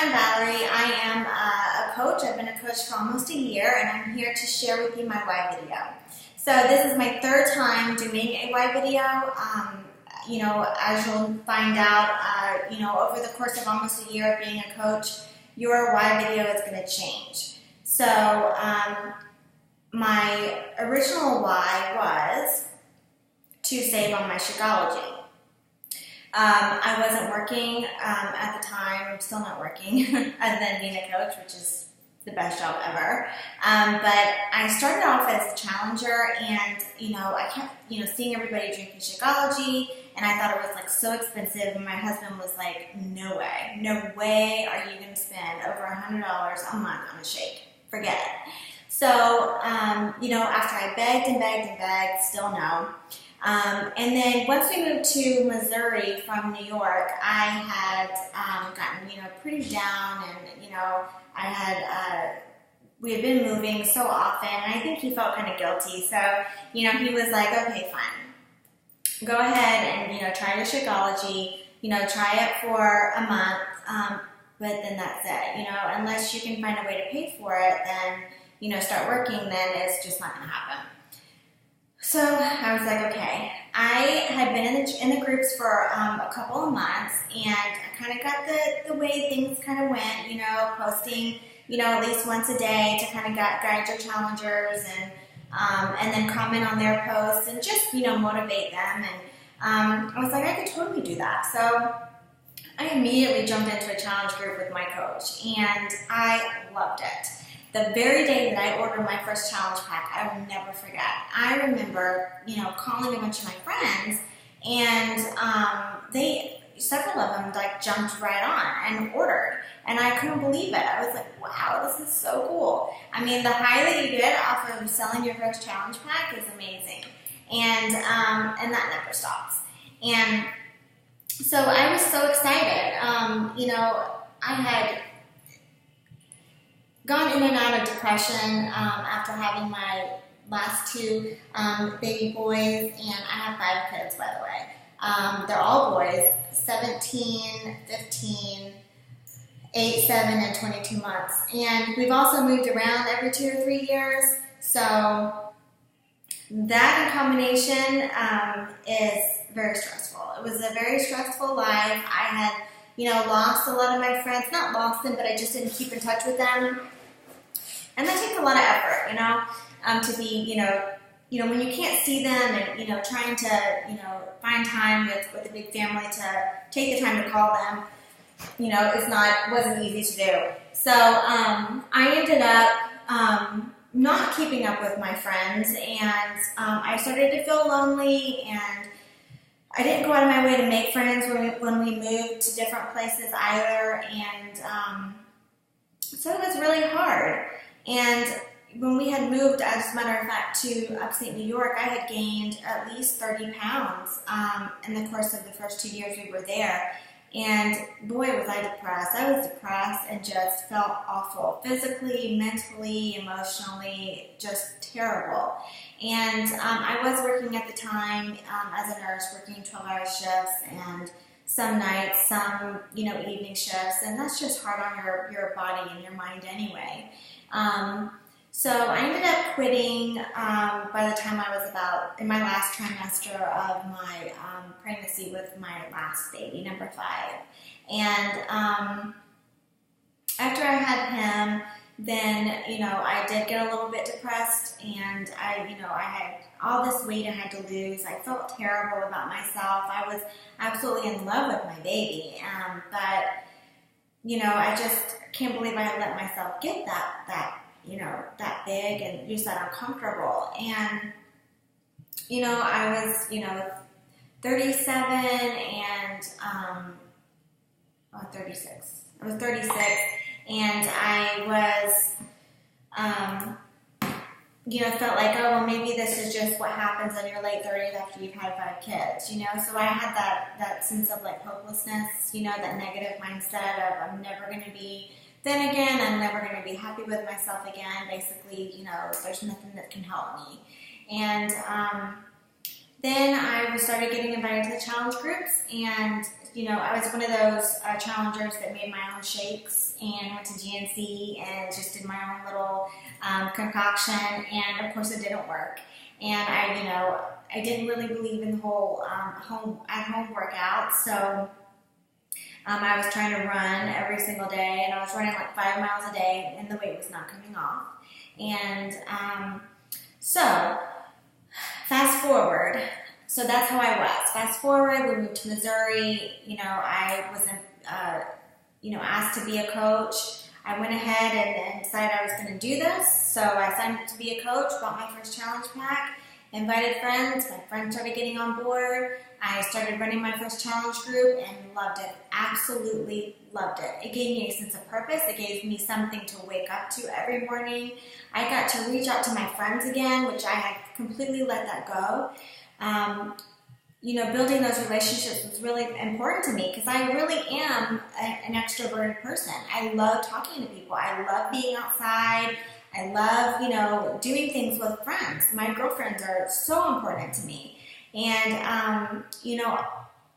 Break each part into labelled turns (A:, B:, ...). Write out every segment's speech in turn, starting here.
A: I'm Valerie. I am a coach. I've been a coach for almost a year, and I'm here to share with you my why video. So this is my third time doing a why video. As you'll find out, over the course of almost a year of being a coach, your why video is going to change. So my original why was to save on my Shakeology. I wasn't working at the time. I'm still not working other than being a coach, which is the best job ever. But I started off as a challenger, and I kept seeing everybody drinking Shakeology, and I thought it was like so expensive. And my husband was like, "No way are you going to spend over $100 a month on a shake? Forget it." So after I begged and begged, still no. And then once we moved to Missouri from New York, I had gotten pretty down, and we had been moving so often, and I think he felt kind of guilty. So he was like, "Okay, fine, go ahead and try your Shakeology. Try it for a month, but then that's it. Unless you can find a way to pay for it, then start working. Then it's just not going to happen." So I was like, okay. I had been in the groups for a couple of months, and I kind of got the way things kind of went, posting, at least once a day to kind of guide your challengers, and then comment on their posts and just, motivate them. And I was like, I could totally do that. So I immediately jumped into a challenge group with my coach, and I loved it. The very day that I ordered my first challenge pack, I will never forget. I remember, calling a bunch of my friends, and several of them jumped right on and ordered, and I couldn't believe it. I was like, wow, this is so cool. I mean, the high that you get off of selling your first challenge pack is amazing, and that never stops. And so I was so excited. I had gone in and out of depression after having my last two baby boys, and I have 5 kids, by the way. They're all boys, 17, 15, 8, 7, and 22 months. And we've also moved around every 2 or 3 years, so that in combination is very stressful. It was a very stressful life. I had lost a lot of my friends, not lost them, but I just didn't keep in touch with them. And that takes a lot of effort, to be, when you can't see them, and, trying to, find time with a big family to take the time to call them, wasn't easy to do. So, I ended up, not keeping up with my friends, and, I started to feel lonely, and I didn't go out of my way to make friends when we moved to different places either, and so it was really hard. And when we had moved, as a matter of fact, to upstate New York, I had gained at least 30 pounds in the course of the first 2 years we were there. And boy, was I depressed. I was depressed and just felt awful, physically, mentally, emotionally, just terrible. And I was working at the time as a nurse, working 12-hour shifts, and some nights, some evening shifts, and that's just hard on your body and your mind anyway. So I ended up quitting by the time I was about in my last trimester of my pregnancy with my last baby, number 5. And after I had him, then I did get a little bit depressed, and I had all this weight I had to lose. I felt terrible about myself. I was absolutely in love with my baby, but I just can't believe I had let myself get that big and just that uncomfortable. And I was 37 and 36. I was 36, and I was felt like, oh, well, maybe this is just what happens in your late 30s after you've had 5 kids, So I had that sense of hopelessness, that negative mindset of I'm never going to be thin again, I'm never going to be happy with myself again. Basically, there's nothing that can help me. And Then I started getting invited to the challenge groups, and I was one of those challengers that made my own shakes and went to GNC and just did my own little concoction, and of course it didn't work. And I didn't really believe in the whole at-home workout, so I was trying to run every single day, and I was running like 5 miles a day, and the weight was not coming off. And so fast forward, so that's how I was. Fast forward, we moved to Missouri. I wasn't, asked to be a coach. I went ahead and decided I was going to do this. So I signed up to be a coach, bought my first challenge pack, invited friends. My friends started getting on board. I started running my first challenge group and loved it. Absolutely loved it. It gave me a sense of purpose. It gave me something to wake up to every morning. I got to reach out to my friends again, which I had completely let that go. Building those relationships was really important to me because I really am an extroverted person. I love talking to people. I love being outside. I love, doing things with friends. My girlfriends are so important to me. And,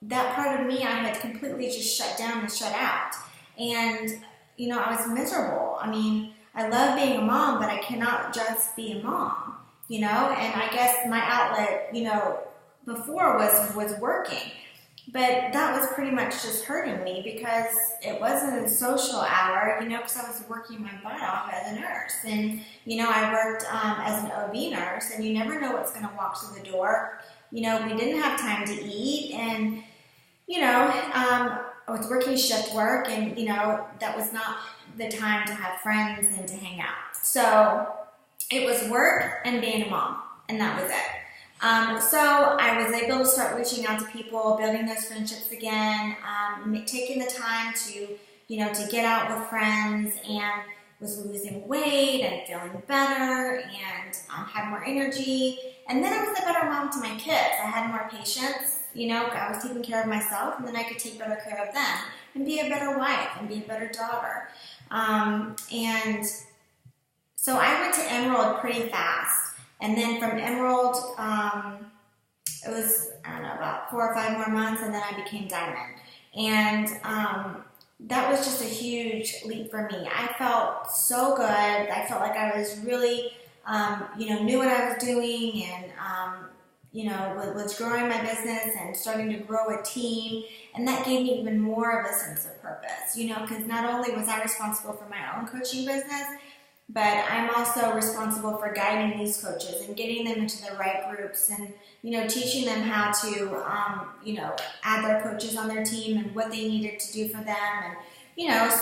A: that part of me I had completely just shut down and shut out. And, I was miserable. I mean, I love being a mom, but I cannot just be a mom, and I guess my outlet, before was working. But that was pretty much just hurting me because it wasn't a social hour, because I was working my butt off as a nurse. And, I worked as an OB nurse, and you never know what's going to walk through the door. We didn't have time to eat, and, I was working shift work, and, that was not the time to have friends and to hang out. So it was work and being a mom, and that was it. So I was able to start reaching out to people, building those friendships again, taking the time to, to get out with friends, and was losing weight and feeling better and had more energy. And then I was a better mom to my kids. I had more patience. I was taking care of myself, and then I could take better care of them and be a better wife and be a better daughter. And so I went to Emerald pretty fast. And then from Emerald, it was, about 4 or 5 more months, and then I became Diamond. And that was just a huge leap for me. I felt so good. I felt like I was really, knew what I was doing, and, was growing my business and starting to grow a team. And that gave me even more of a sense of purpose, because not only was I responsible for my own coaching business, but I'm also responsible for guiding these coaches and getting them into the right groups and, teaching them how to, add their coaches on their team and what they needed to do for them. And,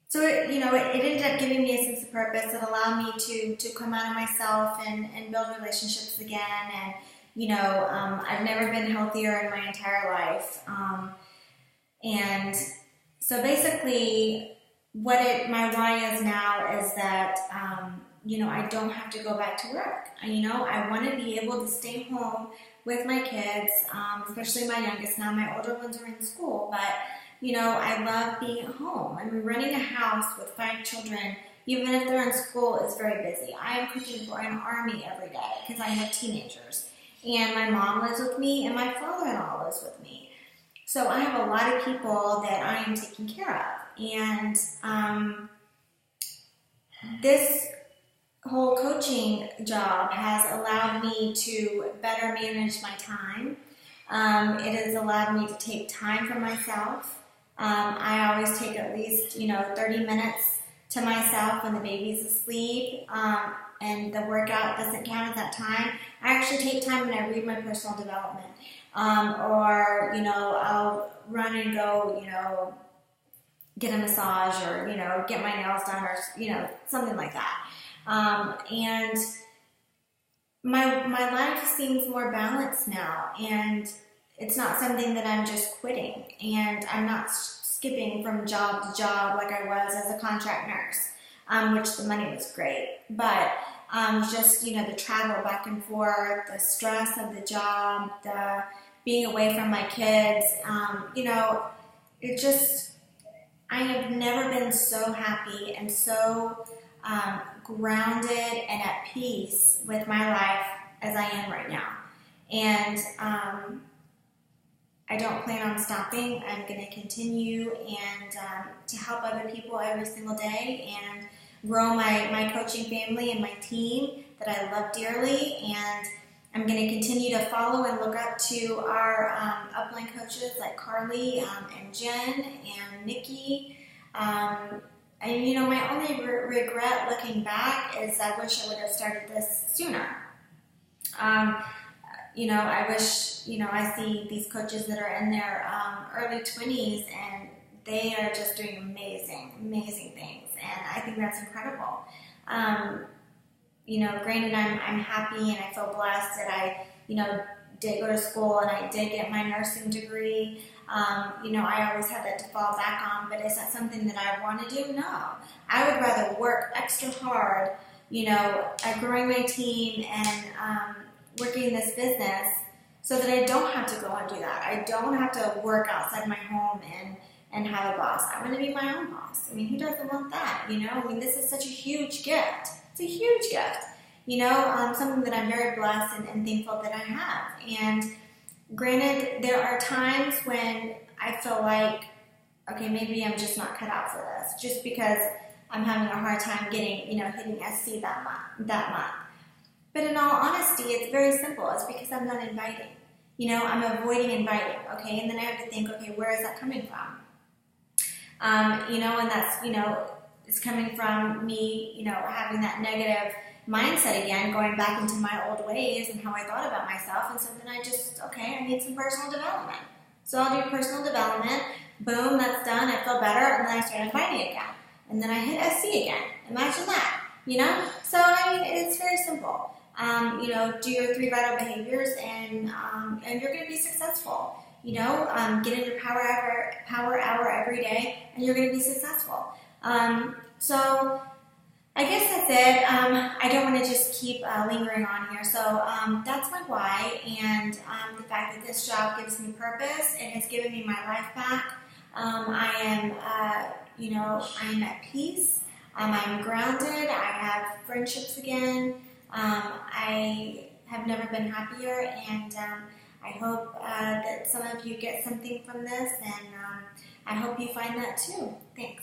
A: so it ended up giving me a sense of purpose. It allowed me to come out of myself and build relationships again. And, I've never been healthier in my entire life. And so basically, my why is now is that, I don't have to go back to work. I want to be able to stay home with my kids, especially my youngest now. My older ones are in school, but, I love being at home. Running a house with 5 children, even if they're in school, is very busy. I am cooking for an army every day because I have teenagers. And my mom lives with me, and my father-in-law lives with me. So I have a lot of people that I am taking care of. And this whole coaching job has allowed me to better manage my time. It has allowed me to take time for myself. I always take at least, 30 minutes to myself when the baby's asleep, and the workout doesn't count at that time. I actually take time and I read my personal development. Or, I'll run and go, get a massage, or, get my nails done, or, something like that. And my life seems more balanced now, and it's not something that I'm just quitting, and I'm not skipping from job to job like I was as a contract nurse, which the money was great, but just, the travel back and forth, the stress of the job, the being away from my kids, it just, I have never been so happy and so grounded and at peace with my life as I am right now. And I don't plan on stopping. I'm going to continue and to help other people every single day and grow my coaching family and my team that I love dearly. And I'm going to continue to follow and look up to our upline coaches like Carly and Jen and Nikki. And you know, my only regret looking back is I wish I would have started this sooner. You know, I wish, you know, I see these coaches that are in their early 20s and they are just doing amazing, amazing things. And I think that's incredible. You know, granted, I'm happy and I feel blessed that I, you know, did go to school and I did get my nursing degree. You know, I always had that to fall back on, but is that something that I want to do? No. I would rather work extra hard, you know, at growing my team and working this business so that I don't have to go and do that. I don't have to work outside my home and have a boss. I want to be my own boss. I mean, who doesn't want that, you know? I mean, this is such a huge gift. It's a huge gift, you know, something that I'm very blessed and thankful that I have. And granted, there are times when I feel like, okay, maybe I'm just not cut out for this, just because I'm having a hard time getting, you know, hitting SC that month. But in all honesty, it's very simple. It's because I'm not inviting. You know, I'm avoiding inviting, okay? And then I have to think, okay, where is that coming from? You know, and that's, you know, it's coming from me, you know, having that negative mindset again, going back into my old ways and how I thought about myself. And so then I just, okay, I need some personal development. So I'll do personal development. Boom, that's done. I feel better. And then I start inviting again. And then I hit SC again. Imagine that, you know? So, I mean, it's very simple. You know, do your 3 vital behaviors and you're going to be successful. You know, get in your power hour every day and you're going to be successful. So I guess that's it. I don't want to just keep lingering on here. So that's my why, and the fact that this job gives me purpose. It has given me my life back. I am, you know, I'm at peace. I'm grounded. I have friendships again. I have never been happier, and I hope that some of you get something from this, and I hope you find that too. Thanks.